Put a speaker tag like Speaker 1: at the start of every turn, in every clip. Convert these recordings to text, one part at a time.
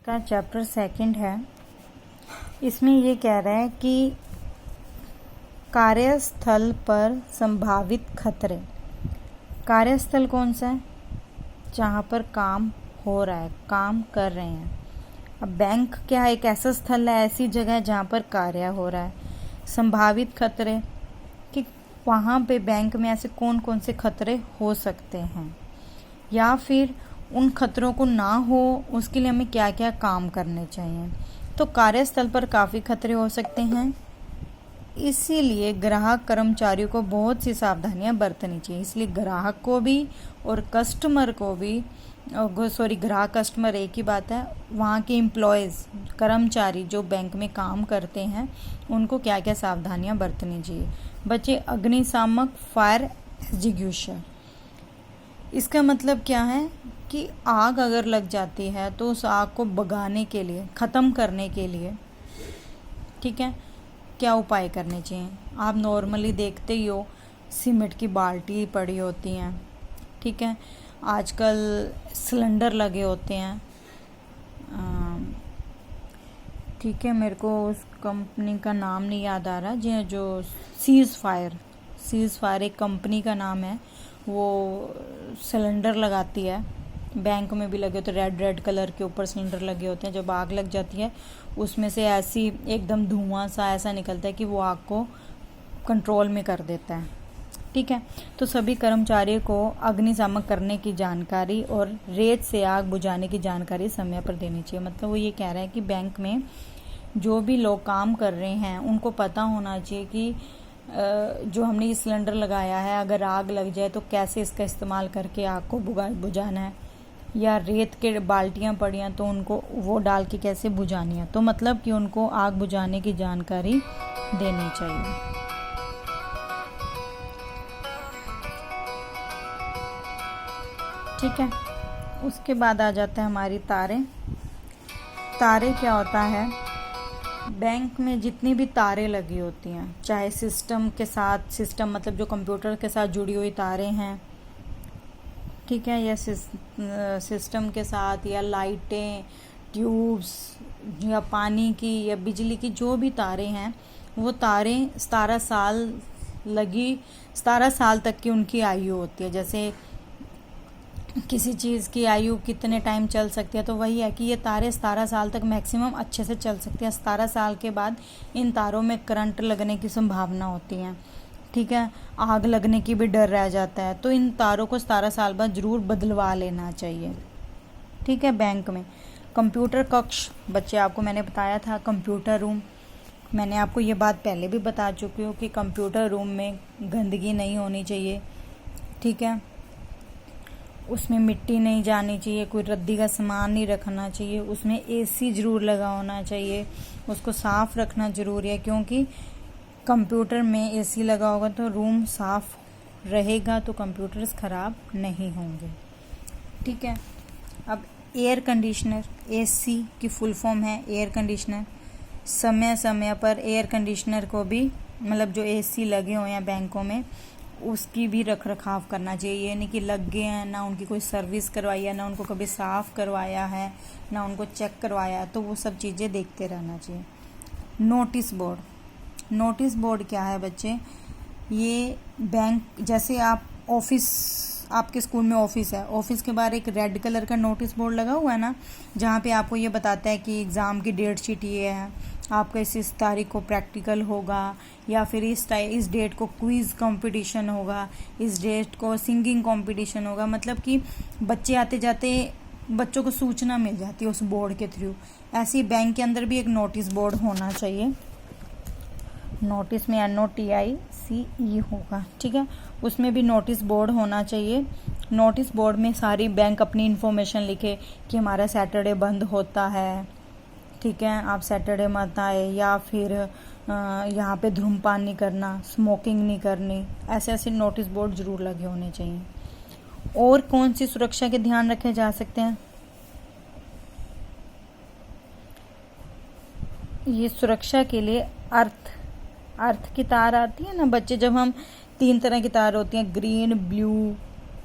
Speaker 1: का चैप्टर 2 है। इसमें ये कह रहा है कि कार्यस्थल पर संभावित खतरे। कार्यस्थल कौन सा है? जहाँ पर काम हो रहा है, काम कर रहे हैं। अब बैंक क्या है? एक ऐसा स्थल है, ऐसी जगह है जहाँ पर कार्य हो रहा है। संभावित खतरे कि वहाँ पे बैंक में ऐसे कौन कौन से खतरे हो सकते हैं, या फिर उन खतरों को ना हो उसके लिए हमें क्या क्या काम करने चाहिए। तो कार्यस्थल पर काफ़ी खतरे हो सकते हैं, इसीलिए ग्राहक कर्मचारियों को बहुत सी सावधानियां बरतनी चाहिए। इसलिए ग्राहक को भी और कस्टमर को भी, ग्राहक कस्टमर एक ही बात है, वहाँ के एम्प्लॉयज़ कर्मचारी जो बैंक में काम करते हैं उनको क्या क्या सावधानियां बरतनी चाहिए। बच्चे, अग्निशामक फायर एग्जिक्यूशन, इसका मतलब क्या है कि आग अगर लग जाती है तो उस आग को भगाने के लिए, ख़त्म करने के लिए, ठीक है, क्या उपाय करने चाहिए। आप नॉर्मली देखते ही हो, सीमेंट की बाल्टी पड़ी होती हैं, ठीक है, आजकल सिलेंडर लगे होते हैं, ठीक है, मेरे को उस कंपनी का नाम नहीं याद आ रहा, जो सीज फायर एक कंपनी का नाम है, वो सिलेंडर लगाती है। बैंक में भी लगे होते हैं, रेड कलर के ऊपर सिलेंडर लगे होते हैं। जब आग लग जाती है उसमें से ऐसी एकदम धुआं सा ऐसा निकलता है कि वो आग को कंट्रोल में कर देता है, ठीक है। तो सभी कर्मचारियों को अग्निशामक करने की जानकारी और रेत से आग बुझाने की जानकारी समय पर देनी चाहिए। मतलब वो ये कह रहा है कि बैंक में जो भी लोग काम कर रहे हैं उनको पता होना चाहिए कि जो हमने ये सिलेंडर लगाया है, अगर आग लग जाए तो कैसे इसका इस्तेमाल करके आग को बुझाना है, या रेत के बाल्टियाँ पड़ी हैं तो उनको वो डाल के कैसे बुझानी है। तो मतलब कि उनको आग बुझाने की जानकारी देनी चाहिए। ठीक है, उसके बाद आ जाता है हमारी तारें। तारें क्या होता है? बैंक में जितनी भी तारें लगी होती हैं, चाहे सिस्टम के साथ, सिस्टम मतलब जो कंप्यूटर के साथ जुड़ी हुई तारें हैं, ठीक है, या सिस्टम के साथ, या लाइटें, ट्यूब्स, या पानी की या बिजली की जो भी तारें हैं, वो तारें 17 साल तक की उनकी आयु होती है। जैसे किसी चीज़ की आयु कितने टाइम चल सकती है, तो वही है कि ये तारें 17 साल तक मैक्सिमम अच्छे से चल सकती है। 17 साल के बाद इन तारों में करंट लगने की संभावना होती है, ठीक है, आग लगने की भी डर रह जाता है। तो इन तारों को 17 साल बाद ज़रूर बदलवा लेना चाहिए, ठीक है। बैंक में कंप्यूटर कक्ष, बच्चे आपको मैंने बताया था कंप्यूटर रूम, मैंने आपको ये बात पहले भी बता चुकी हूँ कि कंप्यूटर रूम में गंदगी नहीं होनी चाहिए, ठीक है, उसमें मिट्टी नहीं जानी चाहिए, कोई रद्दी का सामान नहीं रखना चाहिए, उसमें एसी ज़रूर लगा होना चाहिए, उसको साफ़ रखना ज़रूरी है, क्योंकि कंप्यूटर में एसी लगा होगा तो रूम साफ रहेगा तो कंप्यूटर्स ख़राब नहीं होंगे, ठीक है। अब एयर कंडीशनर, एसी की फुल फॉर्म है एयर कंडीशनर। समय समय पर एयर कंडीशनर को भी, मतलब जो एसी लगे हुए हैं बैंकों में, उसकी भी रख रखाव करना चाहिए। ये नहीं कि लग गए हैं, ना उनकी कोई सर्विस करवाई है, ना उनको कभी साफ़ करवाया है, ना उनको चेक करवाया है, तो वो सब चीज़ें देखते रहना चाहिए। नोटिस बोर्ड क्या है बच्चे? ये बैंक, जैसे आप ऑफिस, आपके स्कूल में ऑफिस है, ऑफिस के बाहर एक रेड कलर का नोटिस बोर्ड लगा हुआ है ना, जहाँ पे आपको ये बताता है कि एग्ज़ाम की डेट शीट ये है, आपका इस तारीख को प्रैक्टिकल होगा, या फिर इस डेट को क्विज़ कंपटीशन होगा, इस डेट को सिंगिंग कंपटीशन होगा। मतलब कि बच्चे आते जाते बच्चों को सूचना मिल जाती है उस बोर्ड के थ्रू। ऐसे ही बैंक के अंदर भी एक नोटिस बोर्ड होना चाहिए। नोटिस में NOTICE होगा, ठीक है, उसमें भी नोटिस बोर्ड होना चाहिए। नोटिस बोर्ड में सारी बैंक अपनी इन्फॉर्मेशन लिखे कि हमारा सैटरडे बंद होता है, ठीक है, आप सैटरडे मत आए, या फिर यहाँ पे धूम्रपान नहीं करना, स्मोकिंग नहीं करनी, ऐसे ऐसे नोटिस बोर्ड ज़रूर लगे होने चाहिए। और कौन सी सुरक्षा के ध्यान रखे जा सकते हैं? ये सुरक्षा के लिए अर्थ की तार आती है ना बच्चे, जब हम 3 तरह की तार होती हैं, ग्रीन, ब्लू,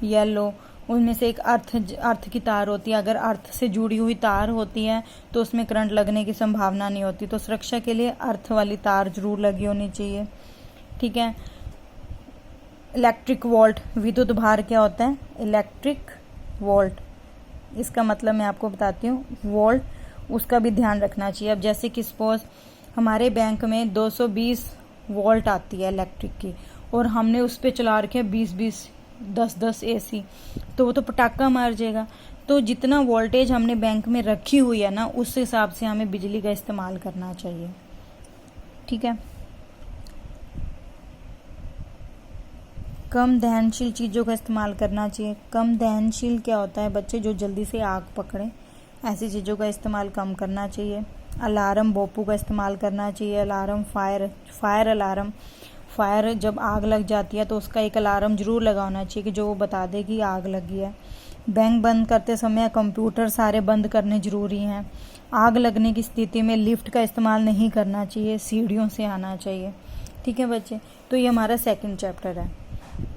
Speaker 1: येलो, उनमें से एक अर्थ की तार होती है। अगर अर्थ से जुड़ी हुई तार होती है तो उसमें करंट लगने की संभावना नहीं होती। तो सुरक्षा के लिए अर्थ वाली तार जरूर लगी होनी चाहिए। ठीक है। इलेक्ट्रिक वोल्ट, विद्युत भार क्या होता है? इलेक्ट्रिक वोल्ट, इसका मतलब मैं आपको बताती हूँ। वोल्ट, उसका भी ध्यान रखना चाहिए। अब जैसे कि सपोज हमारे बैंक में 220 वोल्ट आती है इलेक्ट्रिक की, और हमने उस पर चला रखे 20-20 10-10 एसी, तो वो तो पटाखा मार जाएगा। तो जितना वोल्टेज हमने बैंक में रखी हुई है ना, उस हिसाब से हमें बिजली का इस्तेमाल करना चाहिए। ठीक है। कम दहनशील चीज़ों का इस्तेमाल करना चाहिए। कम दहनशील क्या होता है बच्चे? जो जल्दी से आग पकड़े, ऐसी चीज़ों का इस्तेमाल कम करना चाहिए। अलार्म बोपू का इस्तेमाल करना चाहिए। अलार्म फायर अलार्म, फायर जब आग लग जाती है तो उसका एक अलार्म जरूर लगा होना चाहिए कि जो वो बता दे कि आग लगी है। बैंक बंद करते समय कंप्यूटर सारे बंद करने जरूरी हैं। आग लगने की स्थिति में लिफ्ट का इस्तेमाल नहीं करना चाहिए, सीढ़ियों से आना चाहिए। ठीक है बच्चे, तो ये हमारा सेकंड चैप्टर है।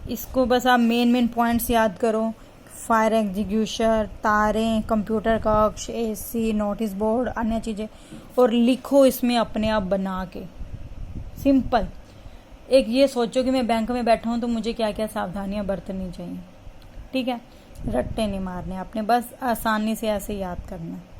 Speaker 1: इसको बस आप मेन पॉइंट्स याद करो। फायर एग्जीक्यूशन, तारें, कंप्यूटर कक्ष, एसी, नोटिस बोर्ड, अन्य चीज़ें, और लिखो इसमें अपने आप बना के। सिंपल। एक ये सोचो कि मैं बैंक में बैठा हूँ तो मुझे क्या क्या सावधानियां बरतनी चाहिए। ठीक है। रट्टे नहीं मारने आपने, बस आसानी से ऐसे याद करना है।